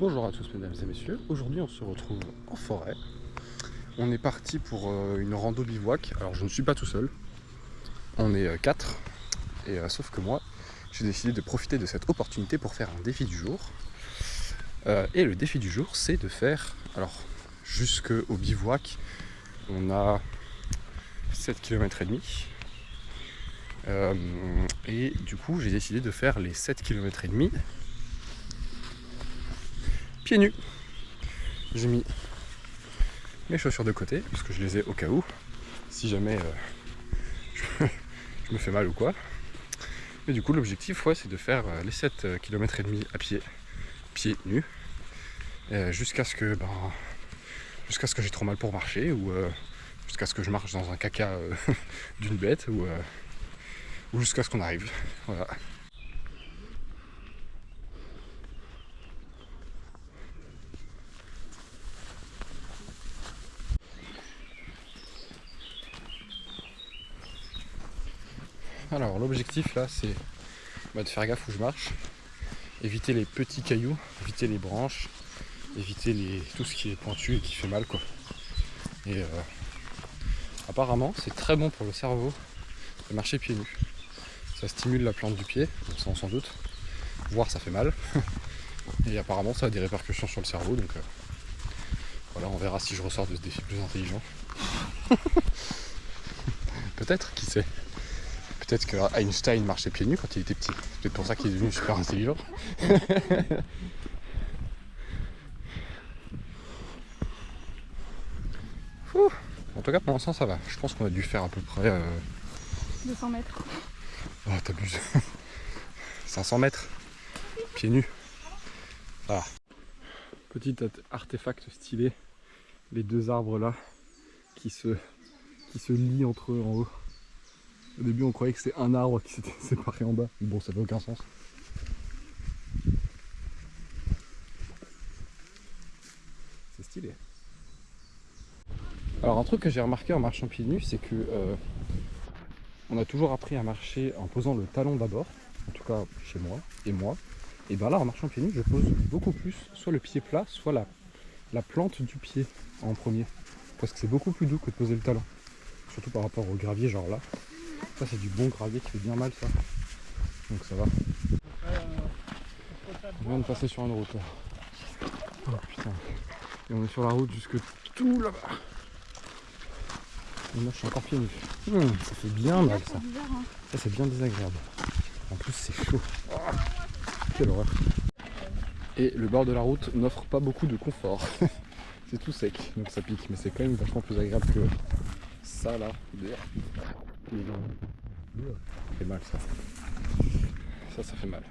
Bonjour à tous mesdames et messieurs, aujourd'hui on se retrouve en forêt. On est parti pour une rando bivouac, alors je ne suis pas tout seul, on est 4, et sauf que moi j'ai décidé de profiter de cette opportunité pour faire un défi du jour. Et le défi du jour c'est de faire, alors jusqu'au bivouac on a 7 km et demi. Et du coup j'ai décidé de faire les 7 km et demi pieds nus. J'ai mis mes chaussures de côté parce que je les ai au cas où si jamais je me fais mal ou quoi. Mais du coup l'objectif c'est de faire les 7 km et demi à pied, pieds nus, jusqu'à ce que j'ai trop mal pour marcher, ou jusqu'à ce que je marche dans un caca d'une bête, ou jusqu'à ce qu'on arrive. Voilà. Alors l'objectif là c'est de faire gaffe où je marche, éviter les petits cailloux, éviter les branches, éviter tout ce qui est pointu et qui fait mal quoi. Et apparemment c'est très bon pour le cerveau de marcher pieds nus. Ça stimule la plante du pied, donc ça on s'en doute, voire ça fait mal. Et apparemment ça a des répercussions sur le cerveau, donc voilà, on verra si je ressors de ce défi plus intelligent. Peut-être, qui sait. Peut-être que Einstein marchait pieds nus quand il était petit. C'est peut-être pour ça qu'il est devenu super intelligent. En tout cas pour l'instant ça va. Je pense qu'on a dû faire à peu près 200 mètres. Oh t'abuses. 500 mètres. Pieds nus. Ça va. Petit artefact stylé. Les deux arbres là qui se lient entre eux en haut. Au début on croyait que c'était un arbre qui s'était séparé en bas. Mais bon, ça fait aucun sens. C'est stylé. Alors un truc que j'ai remarqué en marchant pieds nus, c'est que on a toujours appris à marcher en posant le talon d'abord, en tout cas chez moi et moi. Et bien là en marchant pieds nus je pose beaucoup plus soit le pied plat, soit la plante du pied en premier. Parce que c'est beaucoup plus doux que de poser le talon. Surtout par rapport au gravier genre là. Ça c'est du bon gravier qui fait bien mal ça. Donc ça va. On vient de passer sur une route là. Oh putain. Et on est sur la route jusque tout là-bas. Et moi je suis encore pieds nus. Ça fait bien mal ça. Ça c'est bien désagréable. En plus c'est chaud. Oh, quelle horreur. Et le bord de la route n'offre pas beaucoup de confort. C'est tout sec, donc ça pique, mais c'est quand même vachement plus agréable que ça là. Ça fait mal ça. Ça fait mal.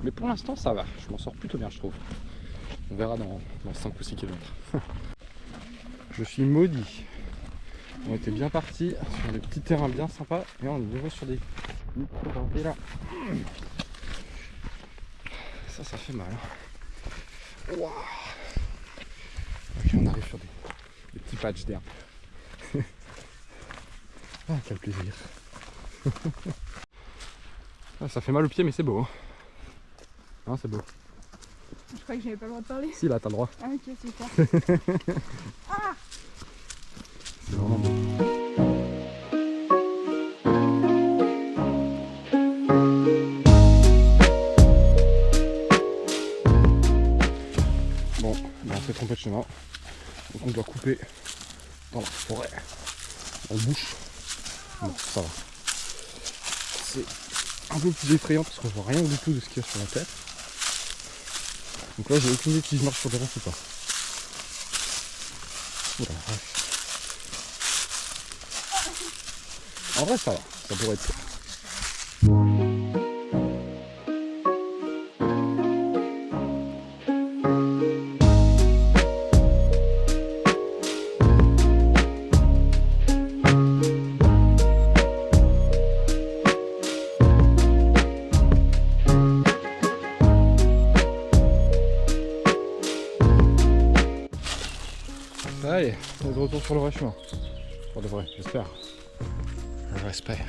Mais pour l'instant ça va, je m'en sors plutôt bien je trouve. On verra dans 5 ou 6 km. Je suis maudit. On était bien partis sur des petits terrains bien sympas et on est nouveau sur des micro-graviers là. Ça fait mal. Wow. Ok, on arrive sur des petits patchs d'herbe. Ah, quel plaisir. Ah, ça fait mal aux pieds mais c'est beau. Hein, c'est beau. Je croyais que j'avais pas le droit de parler. Si là t'as le droit. Ah ok, super. Ah, C'est vraiment beau. Bon, on s'est trompé de chemin. Donc on doit couper dans la forêt. En bouche. Bon, ça va. C'est un peu plus effrayant parce qu'on voit rien du tout de ce qu'il y a sur la tête. Donc là j'ai aucune idée si je marche sur des ronces ou pas. Oula, bref. En vrai ça va, ça pourrait être ça. Allez, on est de retour sur le vrai chemin. Pour de vrai, j'espère. J'espère.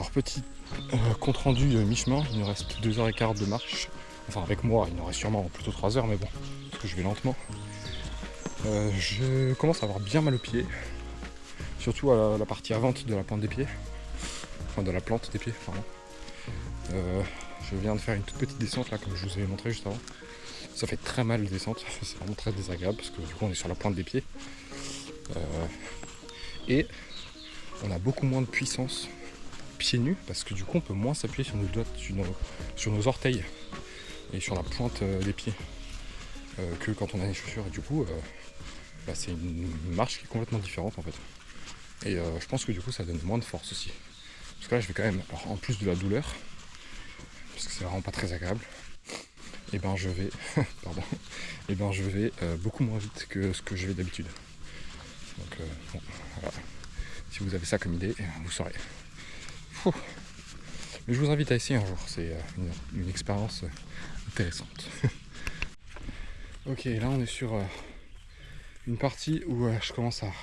Alors petit compte rendu mi-chemin, il nous reste 2h15 de marche. Enfin avec moi, il nous reste sûrement plutôt 3 heures, mais bon, parce que je vais lentement. Je commence à avoir bien mal aux pieds, surtout à la partie avant de la plante des pieds. Enfin de la plante des pieds, pardon. Je viens de faire une toute petite descente là, comme je vous avais montré juste avant. Ça fait très mal la descente, c'est vraiment très désagréable parce que du coup on est sur la pointe des pieds. Et on a beaucoup moins de puissance pieds nus parce que du coup on peut moins s'appuyer sur nos doigts, sur nos orteils et sur la pointe des pieds que quand on a des chaussures. Et du coup c'est une marche qui est complètement différente en fait. Et je pense que du coup ça donne moins de force aussi. Parce que là je vais quand même, alors, en plus de la douleur, parce que c'est vraiment pas très agréable, et ben je vais pardon, et ben je vais beaucoup moins vite que ce que je vais d'habitude. Donc bon, voilà. Si vous avez ça comme idée, vous saurez. Mais je vous invite à essayer un jour, c'est une expérience intéressante. Ok, là on est sur une partie où je commence à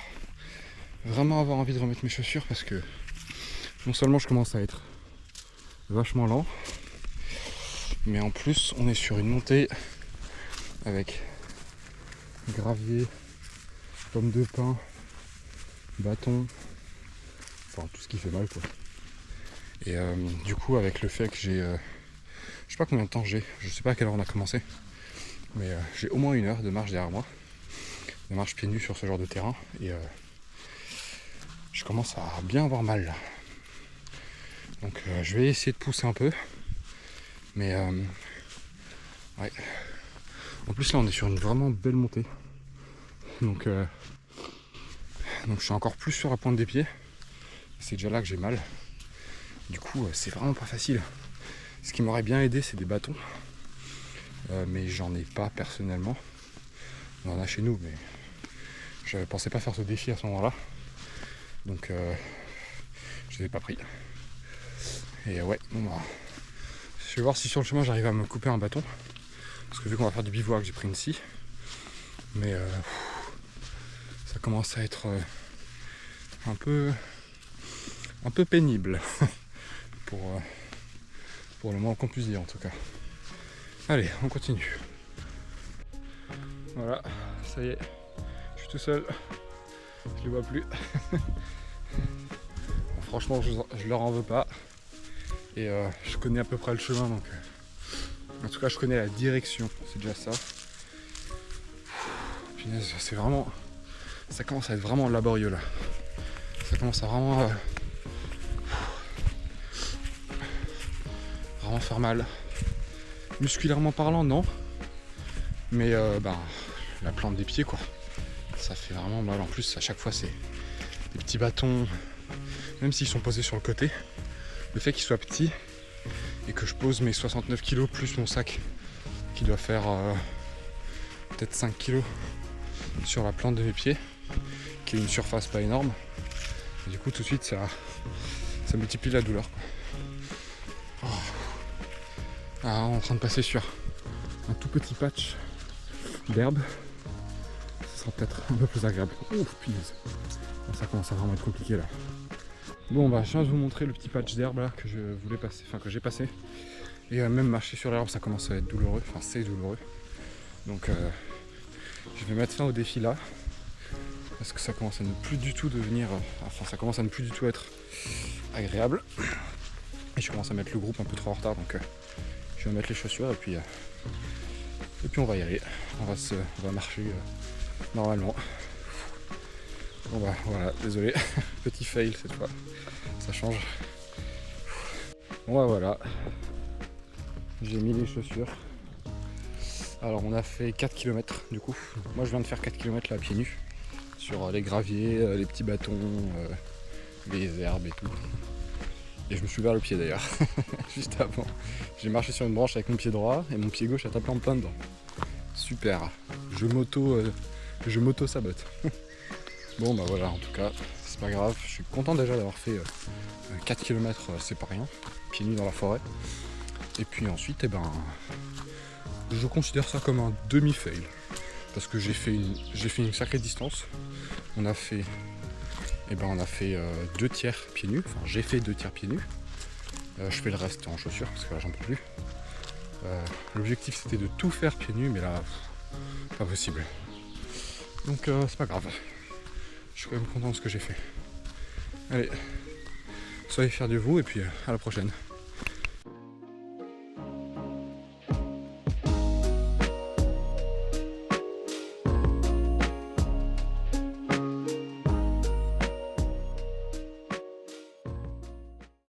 vraiment avoir envie de remettre mes chaussures parce que non seulement je commence à être vachement lent, mais en plus on est sur une montée avec gravier, pommes de pin, bâton, enfin tout ce qui fait mal quoi. Et du coup avec le fait que j'ai je sais pas combien de temps j'ai, je sais pas à quelle heure on a commencé, mais j'ai au moins 1 heure de marche derrière moi, de marche pieds nus sur ce genre de terrain, et je commence à bien avoir mal là. Donc je vais essayer de pousser un peu, mais ouais. En plus là on est sur une vraiment belle montée, donc je suis encore plus sur la pointe des pieds, c'est déjà là que j'ai mal. Du coup c'est vraiment pas facile. Ce qui m'aurait bien aidé c'est des bâtons, mais j'en ai pas personnellement. On en a chez nous, mais je pensais pas faire ce défi à ce moment là, donc je les ai pas pris. Et ouais, bon bah, je vais voir si sur le chemin j'arrive à me couper un bâton, parce que vu qu'on va faire du bivouac j'ai pris une scie, mais ça commence à être un peu pénible pour le moins qu'on puisse dire en tout cas. Allez, on continue. Voilà, ça y est, je suis tout seul, je les vois plus. Bon, franchement je leur en veux pas, et je connais à peu près le chemin, donc en tout cas je connais la direction, c'est déjà ça. Punaise, c'est vraiment, ça commence à être vraiment laborieux là. Ça commence à vraiment faire mal. Musculairement parlant, non, mais la plante des pieds quoi, ça fait vraiment mal. En plus à chaque fois c'est des petits bâtons, même s'ils sont posés sur le côté, le fait qu'ils soient petits et que je pose mes 69 kg plus mon sac qui doit faire peut-être 5 kg sur la plante de mes pieds, qui est une surface pas énorme, et du coup tout de suite ça multiplie la douleur quoi. Ah, on est en train de passer sur un tout petit patch d'herbe, ça sera peut-être un peu plus agréable. Ouf, punaise, ça commence à vraiment être compliqué là. Bon bah je viens de vous montrer le petit patch d'herbe là que je voulais passer, enfin que j'ai passé, et même marcher sur l'herbe ça commence à être douloureux, enfin c'est douloureux, donc je vais mettre fin au défi là, parce que ça commence à ne plus du tout devenir, ça commence à ne plus du tout être agréable, et je commence à mettre le groupe un peu trop en retard, donc je vais mettre les chaussures et puis on va y aller, on va marcher normalement. Bon bah voilà, désolé, petit fail cette fois, ça change. Bon bah voilà, j'ai mis les chaussures. Alors on a fait 4 km du coup, moi je viens de faire 4 km là à pieds nus, sur les graviers, les petits bâtons, les herbes et tout. Et je me suis ouvert le pied d'ailleurs, juste avant. J'ai marché sur une branche avec mon pied droit et mon pied gauche a tapé en plein dedans. Super, je m'auto-sabote. Bon bah voilà, en tout cas, c'est pas grave. Je suis content déjà d'avoir fait 4 km, c'est pas rien, pieds nus dans la forêt. Et puis ensuite, je considère ça comme un demi-fail. Parce que j'ai fait une sacrée distance. On a fait 2 tiers pieds nus, enfin j'ai fait 2 tiers pieds nus. Je fais le reste en chaussures parce que là j'en peux plus. L'objectif c'était de tout faire pieds nus, mais là, pas possible. Donc c'est pas grave. Je suis quand même content de ce que j'ai fait. Allez, soyez fiers de vous et puis à la prochaine.